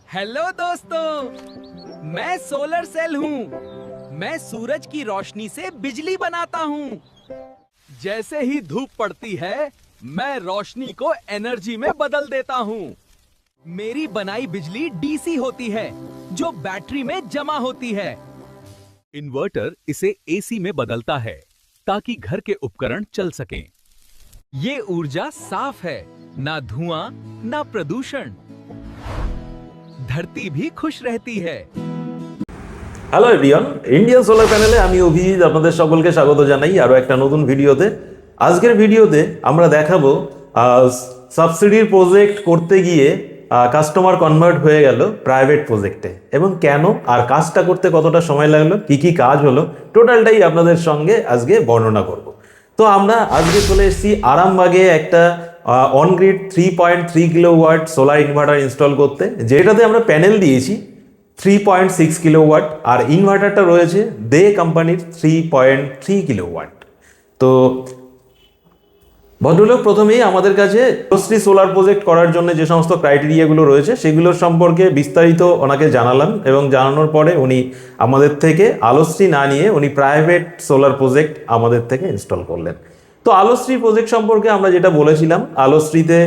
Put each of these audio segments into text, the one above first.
Hello दोस्तों, मैं solar cell हूँ। मैं सूरज की रोशनी से बिजली बनाता हूँ। जैसे ही धूप पड़ती है, मैं रोशनी को एनर्जी में बदल देता हूँ। मेरी बनाई बिजली डीसी होती है, जो बैटरी में जमा होती है। इन्वर्टर इसे एसी में बदलता है ताकि घर के उपकरण चल सकें। ये ऊर्जा साफ है, ना धुआं, ना प्रदूषण। धरती भी खुश रहती है। হ্যালো এভরিওয়ান, ইন্ডিয়ান সোলার প্যানেলে আমি অভিজিৎ আপনাদের সকলকে স্বাগত জানাই আরও একটা নতুন ভিডিওতে। আজকের ভিডিওতে আমরা দেখাবো সাবসিডির প্রজেক্ট করতে গিয়ে কাস্টমার কনভার্ট হয়ে গেল প্রাইভেট প্রজেক্টে, এবং কেন, আর কাজটা করতে কতটা সময় লাগলো, কি কি কাজ হলো, টোটালটাই আপনাদের সঙ্গে আজকে বর্ণনা করব। তো আমরা আজকে চলে এসেছি আরামবাগে একটা on-grid 3.3 kilowatt solar inverter install করতে, যেটাতে আমরা প্যানেল দিয়েছি 3.6 কিলোওয়াট, আর ইনভার্টারটা রয়েছে দে কোম্পানির 3.3 কিলোওয়াট। তো ভদ্রলোক প্রথমেই আমাদের কাছে আলোশ্রী সোলার প্রজেক্ট করার জন্য যে সমস্ত ক্রাইটেরিয়াগুলো রয়েছে সেগুলোর সম্পর্কে বিস্তারিত ওনাকে জানালাম, এবং জানানোর পরে উনি আমাদের থেকে আলোশ্রী না নিয়ে উনি প্রাইভেট সোলার প্রজেক্ট আমাদের থেকে ইনস্টল করলেন। তো আলোশ্রী প্রজেক্ট সম্পর্কে আমরা যেটা বলেছিলাম, আলোশ্রীতে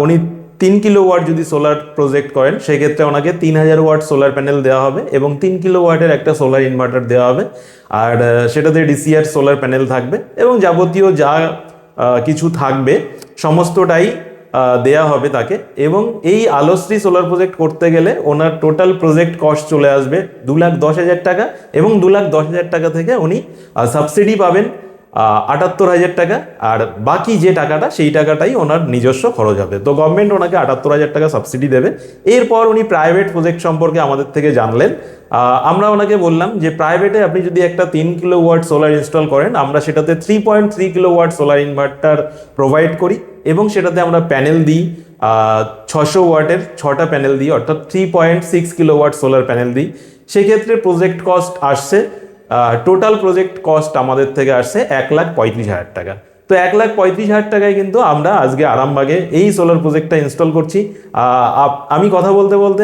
উনি 3 কিলোওয়াট যদি সোলার প্রজেক্ট করেন সেক্ষেত্রে ওনাকে 3000 ওয়াট সোলার প্যানেল দেওয়া হবে এবং 3 কিলোওয়াটের একটা সোলার ইনভার্টার দেওয়া হবে, আর সেটাতে ডিসিআর সোলার প্যানেল থাকবে এবং যাবতীয় যা কিছু থাকবে সমস্তটাই দেয়া হবে তাকে। এবং এই আলোশ্রী সোলার প্রজেক্ট করতে গেলে ওনার টোটাল প্রজেক্ট কস্ট চলে আসবে 2,10,000 টাকা, এবং 2,10,000 টাকা থেকে উনি সাবসিডি পাবেন 78,000 টাকা, আর বাকি যে টাকাটা সেই টাকাটাই ওনার নিজস্ব খরচ হবে। তো গভর্নমেন্ট ওনাকে 78,000 টাকা সাবসিডি দেবে। এরপর উনি প্রাইভেট প্রজেক্ট সম্পর্কে আমাদের থেকে জানলেন। আমরা ওনাকে বললাম যে প্রাইভেটে আপনি যদি একটা 3 কিলোওয়াট সোলার ইনস্টল করেন, আমরা সেটাতে 3.3 কিলোওয়াট সোলার ইনভার্টার প্রোভাইড করি, এবং সেটাতে আমরা প্যানেল দিই 600 ওয়াটের 6টা প্যানেল দিই, অর্থাৎ 3.6 কিলোওয়াট সোলার প্যানেল দিই। সেক্ষেত্রে প্রজেক্ট কস্ট আসছে, টোটাল প্রজেক্ট কস্ট আমাদের থেকে আসছে 1,35,000 টাকা। তো 1,35,000 টাকায় কিন্তু আমরা আজকে আরামবাগে এই সোলার প্রজেক্টটা ইনস্টল করছি। আমি কথা বলতে বলতে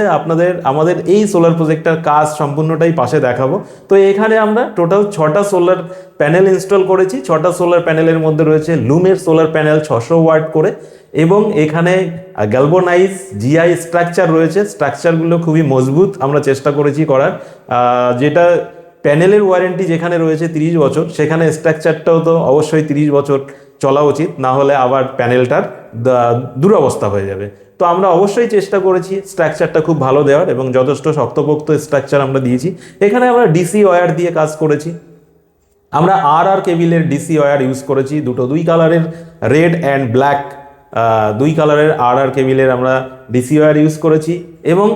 আমাদের এই সোলার প্রজেক্টটার কাজ সম্পূর্ণটাই পাশে দেখাবো। তো এখানে আমরা টোটাল 6টা সোলার প্যানেল ইনস্টল করেছি। 6টা সোলার প্যানেলের মধ্যে রয়েছে লুমের সোলার প্যানেল 600 ওয়াট করে, এবং এখানে গ্যালভানাইজ জিআই স্ট্রাকচার রয়েছে। স্ট্রাকচারগুলো খুবই মজবুত আমরা চেষ্টা করেছি করার, যেটা প্যানেলের ওয়ারেন্টি যেখানে রয়েছে 30 বছর, সেখানে স্ট্রাকচারটাও তো অবশ্যই 30 বছর চলা উচিত, না হলে আবার প্যানেলটার দুরবস্থা হয়ে যাবে। তো আমরা অবশ্যই চেষ্টা করেছি স্ট্রাকচারটা খুব ভালো দেওয়ার, এবং যথেষ্ট শক্তপোক্ত স্ট্রাকচার আমরা দিয়েছি। এখানে আমরা ডিসি ওয়্যার দিয়ে কাজ করেছি। আমরা আর কেবিলের ডিসি ওয়্যার ইউজ করেছি, দুই কালারের, রেড অ্যান্ড ব্ল্যাক, 2 কালারের আর কেবিলের আমরা ডিসি ওয়্যার ইউজ করেছি। এবং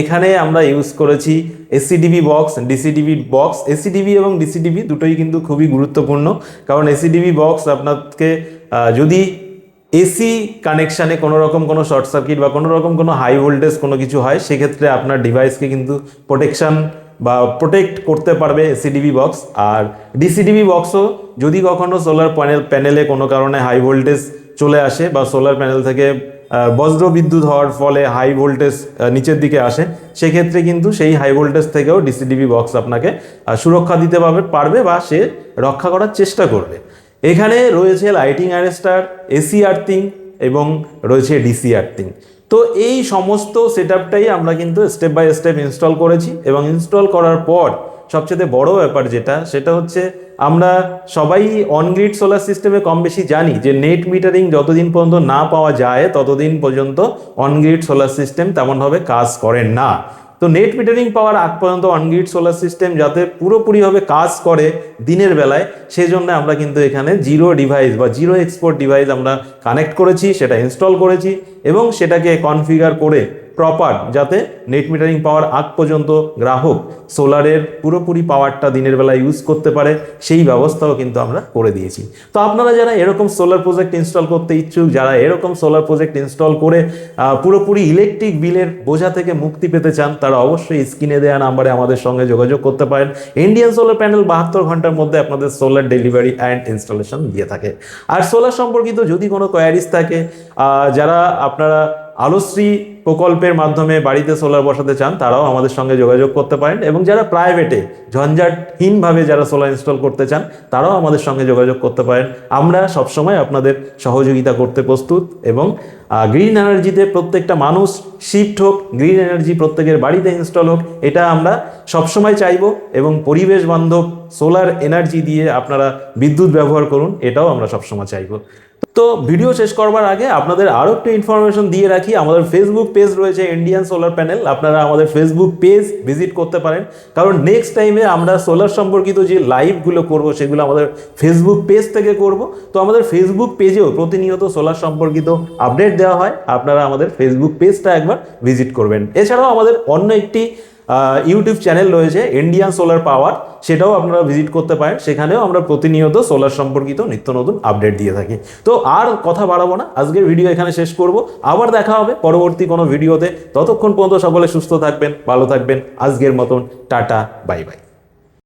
এখানে আমরা ইউজ করেছি ACDB box, DCDB box. ACDB এবং ডিসিডিবি দুটোই কিন্তু খুবই গুরুত্বপূর্ণ, কারণ এসিডিবি বক্স আপনাকে যদি এসি কানেকশানে কোনো রকম কোনো শর্ট সার্কিট বা কোনো রকম কোনো হাই ভোল্টেজ কোনো কিছু হয়, সেক্ষেত্রে আপনার ডিভাইসকে কিন্তু প্রোটেক্ট করতে পারবে এসিডিবি বক্স। আর ডিসিডিবি বক্সও যদি কখনো সোলার প্যানেলে কোনো কারণে হাই ভোল্টেজ চলে আসে বা সোলার প্যানেল থেকে বজ্র বিদ্যুৎ হওয়ার ফলে হাই ভোল্টেজ নিচের দিকে আসে, সেক্ষেত্রে কিন্তু সেই হাই ভোল্টেজ থেকেও ডিসিডিবি বক্স আপনাকে সুরক্ষা দিতে পারবে বা সে রক্ষা করার চেষ্টা করবে। এখানে রয়েছে লাইটিং অ্যারেস্টার, এসি আর্থিং, এবং রয়েছে ডিসি আর্থিং। তো এই সমস্ত সেটআপটাই আমরা কিন্তু স্টেপ বাই স্টেপ ইনস্টল করেছি, এবং ইনস্টল করার পর সবচেয়ে বড় ব্যাপার সেটা হচ্ছে আমরা সবাই অনগ্রিড সোলার সিস্টেমে কম বেশি জানি যে নেট মিটারিং যতদিন পর্যন্ত না পাওয়া যায় ততদিন পর্যন্ত অনগ্রিড সোলার সিস্টেম তেমনভাবে কাজ করে না। তো নেট মিটারিং পাওয়ার আগ পর্যন্ত অনগ্রিড সোলার সিস্টেম যাতে পুরোপুরিভাবে কাজ করে দিনের বেলায়, সেই জন্য আমরা কিন্তু এখানে জিরো ডিভাইস বা জিরো এক্সপোর্ট ডিভাইস আমরা কানেক্ট করেছি, সেটা ইনস্টল করেছি, এবং সেটাকে কনফিগার করে প্রপার যাতে নেট মিটারিং পাওয়ার আগ পর্যন্ত গ্রাহক সোলারের পুরোপুরি পাওয়ারটা দিনের বেলা ইউজ করতে পারে, সেই ব্যবস্থাও কিন্তু আমরা করে দিয়েছি। তো আপনারা যারা এরকম সোলার প্রজেক্ট ইনস্টল করতে ইচ্ছুক, যারা এরকম সোলার প্রজেক্ট ইনস্টল করে পুরোপুরি ইলেকট্রিক বিলের বোঝা থেকে মুক্তি পেতে চান, তারা অবশ্যই স্ক্রিনে দেওয়া নাম্বারে আমাদের সঙ্গে যোগাযোগ করতে পারেন। ইন্ডিয়ান সোলার প্যানেল 72 ঘন্টার মধ্যে আপনাদের সোলার ডেলিভারি অ্যান্ড ইনস্টলেশন দিয়ে থাকে। আর সোলার সম্পর্কিত যদি কোনো কোয়ারিজ থাকে, যারা আপনারা আলোশ্রী প্রকল্পের মাধ্যমে বাড়িতে সোলার বসাতে চান তারাও আমাদের সঙ্গে যোগাযোগ করতে পারেন, এবং যারা প্রাইভেটে ঝঞ্ঝাটহীনভাবে যারা সোলার ইনস্টল করতে চান তারাও আমাদের সঙ্গে যোগাযোগ করতে পারেন। আমরা সবসময় আপনাদের সহযোগিতা করতে প্রস্তুত, এবং গ্রিন এনার্জিতে প্রত্যেকটা মানুষ শিফট হোক, গ্রিন এনার্জি প্রত্যেকের বাড়িতে ইনস্টল হোক, এটা আমরা সবসময় চাইবো। এবং পরিবেশ বান্ধব সোলার এনার্জি দিয়ে আপনারা বিদ্যুৎ ব্যবহার করুন, এটাও আমরা সবসময় চাইবো। তো ভিডিও শেষ করবার আগে আপনাদের আরও একটু ইনফরমেশন দিয়ে রাখি, আমাদের ফেসবুক পেজ রয়েছে ইন্ডিয়ান সোলার প্যানেল, আপনারা আমাদের ফেসবুক পেজ ভিজিট করতে পারেন, কারণ নেক্সট টাইমে আমরা সোলার সম্পর্কিত যে লাইভগুলো করব সেগুলো আমাদের ফেসবুক পেজ থেকে করব। তো আমাদের ফেসবুক পেজেও প্রতিনিয়ত সোলার সম্পর্কিত আপডেট দেওয়া হয়, আপনারা আমাদের ফেসবুক পেজটা একবার ভিজিট করবেন। এছাড়াও আমাদের অন্য একটি ইউটিউব চ্যানেল রয়েছে ইন্ডিয়ান সোলার পাওয়ার, সেটাও আপনারা ভিজিট করতে পারেন, সেখানেও আমরা প্রতিনিয়ত সোলার সম্পর্কিত নিত্য নতুন আপডেট দিয়ে থাকি। তো আর কথা বাড়াবো না, আজকের ভিডিও এখানে শেষ করব, আবার দেখা হবে পরবর্তী কোনো ভিডিওতে। ততক্ষণ পর্যন্ত সকলে সুস্থ থাকবেন, ভালো থাকবেন। আজকের মতন টাটা, বাই বাই।